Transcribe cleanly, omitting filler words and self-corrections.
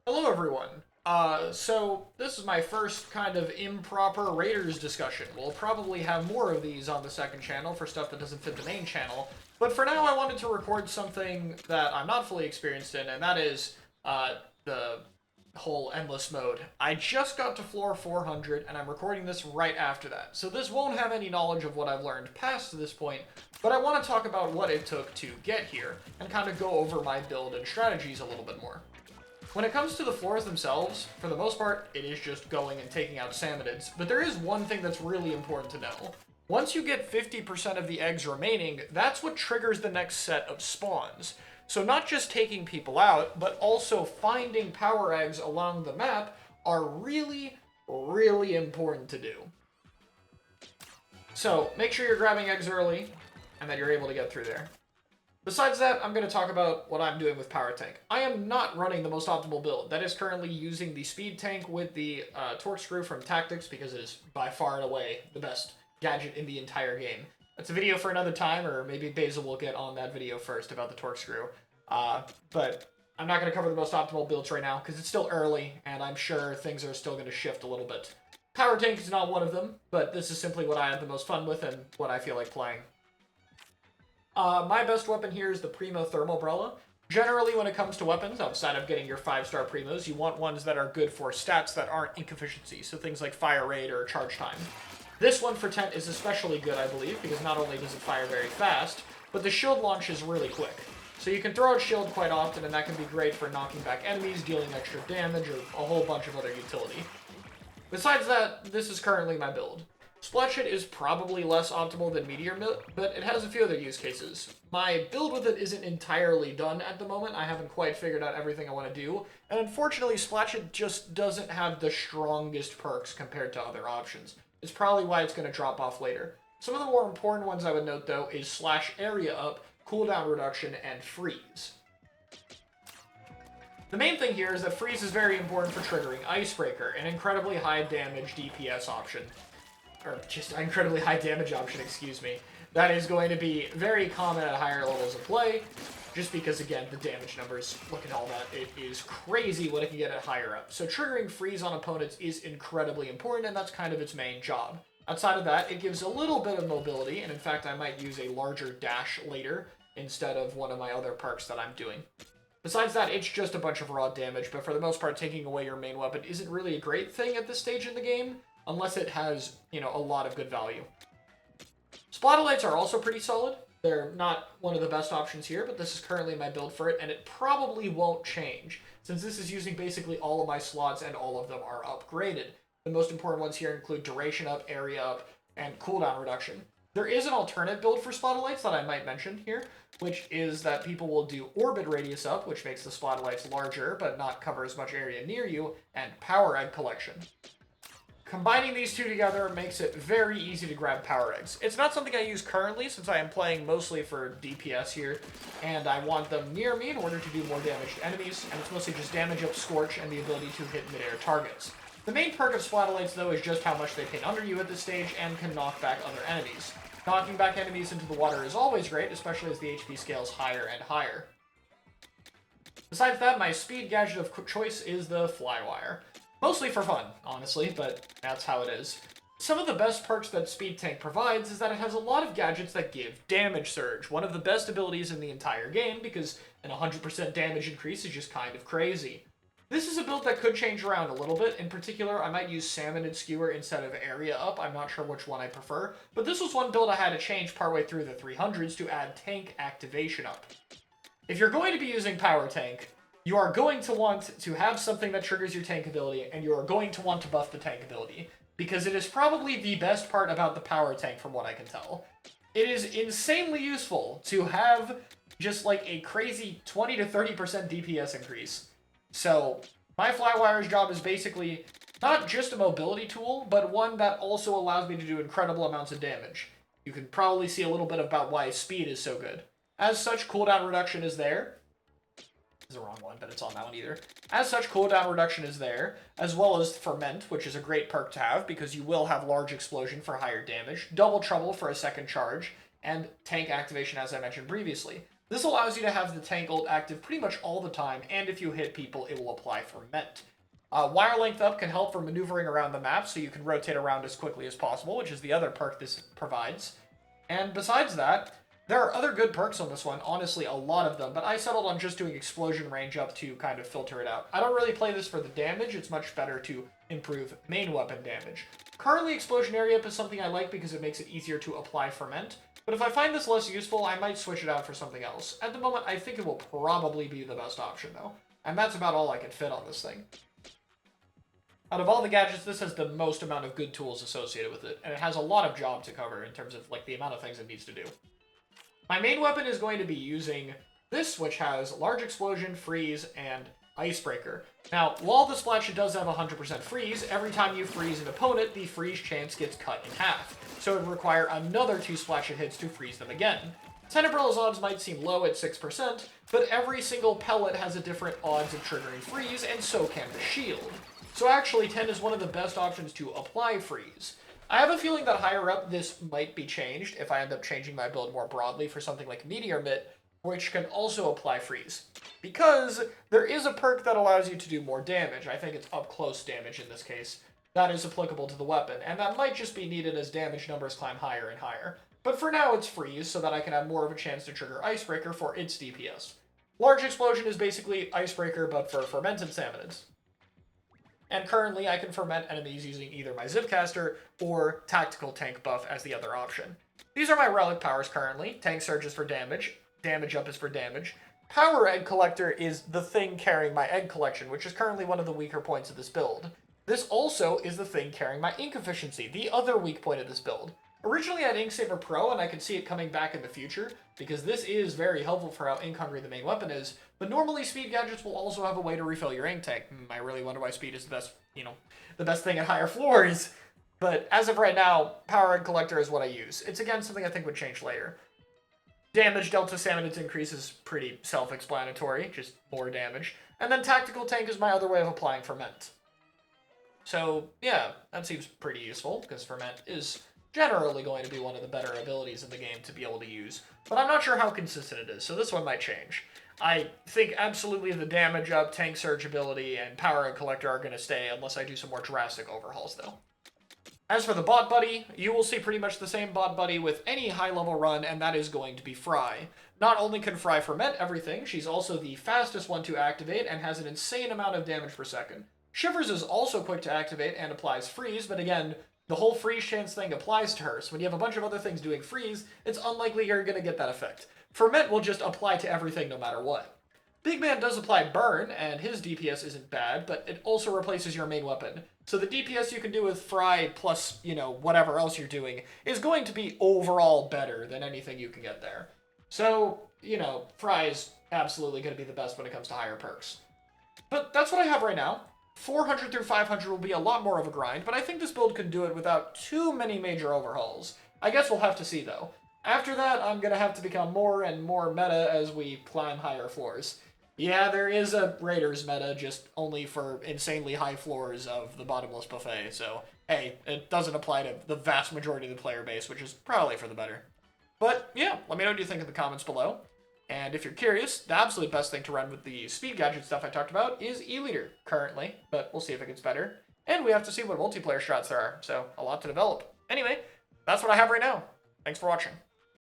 Hello, everyone. So this is my first kind of improper Raiders discussion. We'll probably have more of these on the second channel for stuff that doesn't fit the main channel. But for now, I wanted to record something that I'm not fully experienced in, and that is the whole endless mode. I just got to floor 400, and I'm recording this right after that. So this won't have any knowledge of what I've learned past this point, but I want to talk about what it took to get here, and kind of go over my build and strategies a little bit more. When it comes to the floors themselves, for the most part, it is just going and taking out salmonids, but there is one thing that's really important to know. Once you get 50% of the eggs remaining, that's what triggers the next set of spawns. So not just taking people out, but also finding power eggs along the map are really, really important to do. So make sure you're grabbing eggs early, and that you're able to get through there. Besides that, I'm going to talk about what I'm doing with Power Tank. I am not running the most optimal build. That is currently using the Speed Tank with the Torque Screw from Tactics because it is by far and away the best gadget in the entire game. That's a video for another time, or maybe Basil will get on that video first about the Torque Screw. But I'm not going to cover the most optimal builds right now because it's still early, and I'm sure things are still going to shift a little bit. Power Tank is not one of them, but this is simply what I had the most fun with and what I feel like playing. My best weapon here is the Primo Thermal. Generally, when it comes to weapons, outside of getting your 5-star Primos, you want ones that are good for stats that aren't ink efficiency, so things like fire rate or charge time. This one for Tent is especially good, I believe, because not only does it fire very fast, but the shield launch is really quick. So you can throw out shield quite often, and that can be great for knocking back enemies, dealing extra damage, or a whole bunch of other utility. Besides that, this is currently my build. Splatshit is probably less optimal than Meteor, but it has a few other use cases. My build with it isn't entirely done at the moment. I haven't quite figured out everything I want to do, and unfortunately Splatshit just doesn't have the strongest perks compared to other options. It's probably why it's going to drop off later. Some of the more important ones I would note though is slash area up, cooldown reduction, and freeze. The main thing here is that freeze is very important for triggering Icebreaker, an incredibly high damage DPS option. Or just an incredibly high damage option, excuse me. That is going to be very common at higher levels of play, just because, again, the damage numbers, look at all that. It is crazy what it can get at higher up. So triggering freeze on opponents is incredibly important, and that's kind of its main job. Outside of that, it gives a little bit of mobility, and in fact, I might use a larger dash later instead of one of my other perks that I'm doing. Besides that, it's just a bunch of raw damage, but for the most part, taking away your main weapon isn't really a great thing at this stage in the game, unless it has, a lot of good value. Splatolites are also pretty solid. They're not one of the best options here, but this is currently my build for it, and it probably won't change, since this is using basically all of my slots and all of them are upgraded. The most important ones here include duration up, area up, and cooldown reduction. There is an alternate build for Splatolites that I might mention here, which is that people will do orbit radius up, which makes the Splatolites larger, but not cover as much area near you, and power egg collection. Combining these two together makes it very easy to grab power eggs. It's not something I use currently since I am playing mostly for DPS here, and I want them near me in order to do more damage to enemies, and it's mostly just damage up Scorch and the ability to hit mid-air targets. The main perk of Splatolites, though, is just how much they pin under you at this stage and can knock back other enemies. Knocking back enemies into the water is always great, especially as the HP scales higher and higher. Besides that, my speed gadget of choice is the Flywire. Mostly for fun, honestly, but that's how it is. Some of the best perks that Speed Tank provides is that it has a lot of gadgets that give damage surge, one of the best abilities in the entire game because an 100% damage increase is just kind of crazy. This is a build that could change around a little bit. In particular, I might use Salmonid Skewer instead of Area Up. I'm not sure which one I prefer, but this was one build I had to change partway through the 300s to add Tank Activation Up. If you're going to be using Power Tank, you are going to want to have something that triggers your tank ability, and you are going to want to buff the tank ability, because it is probably the best part about the power tank from what I can tell. It is insanely useful to have just like a crazy 20 to 30% DPS increase. So my Flywire's job is basically not just a mobility tool, but one that also allows me to do incredible amounts of damage. You can probably see a little bit about why speed is so good. As such, cooldown reduction is there. Is the wrong one, but it's on that one either. As such, cooldown reduction is there, as well as Ferment, which is a great perk to have because you will have large explosion for higher damage, double trouble for a second charge, and tank activation as I mentioned previously. This allows you to have the tank ult active pretty much all the time, and if you hit people, it will apply Ferment. Wire Length Up can help for maneuvering around the map, so you can rotate around as quickly as possible, which is the other perk this provides. And besides that, there are other good perks on this one, honestly, a lot of them, but I settled on just doing Explosion Range Up to kind of filter it out. I don't really play this for the damage, it's much better to improve main weapon damage. Currently, Explosion Area Up is something I like because it makes it easier to apply Ferment, but if I find this less useful, I might switch it out for something else. At the moment, I think it will probably be the best option, though, and that's about all I can fit on this thing. Out of all the gadgets, this has the most amount of good tools associated with it, and it has a lot of job to cover in terms of like the amount of things it needs to do. My main weapon is going to be using this, which has Large Explosion, Freeze, and Icebreaker. Now, while the Splatcha does have 100% freeze, every time you freeze an opponent, the freeze chance gets cut in half, so it would require another 2 Splatcha hits to freeze them again. Tenebrel's odds might seem low at 6%, but every single pellet has a different odds of triggering freeze, and so can the shield. So actually, 10 is one of the best options to apply freeze. I have a feeling that higher up this might be changed if I end up changing my build more broadly for something like Meteor Mitt, which can also apply freeze. Because there is a perk that allows you to do more damage. I think it's up close damage in this case. That is applicable to the weapon, and that might just be needed as damage numbers climb higher and higher. But for now it's freeze, so that I can have more of a chance to trigger Icebreaker for its DPS. Large Explosion is basically Icebreaker, but for fermented salmonids. And currently I can ferment enemies using either my Zipcaster or Tactical Tank buff as the other option. These are my relic powers currently. Tank Surge is for damage, Damage Up is for damage. Power Egg Collector is the thing carrying my egg collection, which is currently one of the weaker points of this build. This also is the thing carrying my ink efficiency, the other weak point of this build. Originally I had Inksaver Pro, and I could see it coming back in the future, because this is very helpful for how ink hungry the main weapon is, but normally speed gadgets will also have a way to refill your ink tank. I really wonder why speed is the best, the best thing at higher floors. But as of right now, Power Egg Collector is what I use. It's again something I think would change later. Damage Delta Salmonids increase is pretty self-explanatory, just more damage. And then Tactical Tank is my other way of applying Ferment. So yeah, that seems pretty useful, because Ferment is generally going to be one of the better abilities in the game to be able to use, but I'm not sure how consistent it is, so this one might change. I think absolutely the Damage Up, Tank Surge ability, and Power Egg Collector are going to stay unless I do some more drastic overhauls, though. As for the Bot Buddy, you will see pretty much the same Bot Buddy with any high-level run, and that is going to be Fry. Not only can Fry ferment everything, she's also the fastest one to activate and has an insane amount of damage per second. Shivers is also quick to activate and applies freeze, but again, the whole freeze chance thing applies to her, so when you have a bunch of other things doing freeze, it's unlikely you're going to get that effect. Ferment will just apply to everything no matter what. Big Man does apply burn, and his DPS isn't bad, but it also replaces your main weapon. So the DPS you can do with Fry plus, whatever else you're doing is going to be overall better than anything you can get there. So, Fry is absolutely going to be the best when it comes to higher perks. But that's what I have right now. 400 through 500 will be a lot more of a grind, but I think this build can do it without too many major overhauls. I guess we'll have to see, though. After that, I'm going to have to become more and more meta as we climb higher floors. Yeah, there is a Raiders meta, just only for insanely high floors of the Bottomless Buffet, so hey, it doesn't apply to the vast majority of the player base, which is probably for the better. But yeah, let me know what you think in the comments below. And if you're curious, the absolute best thing to run with the speed gadget stuff I talked about is E-Leader, currently, but we'll see if it gets better. And we have to see what multiplayer strats there are, so a lot to develop. Anyway, that's what I have right now. Thanks for watching.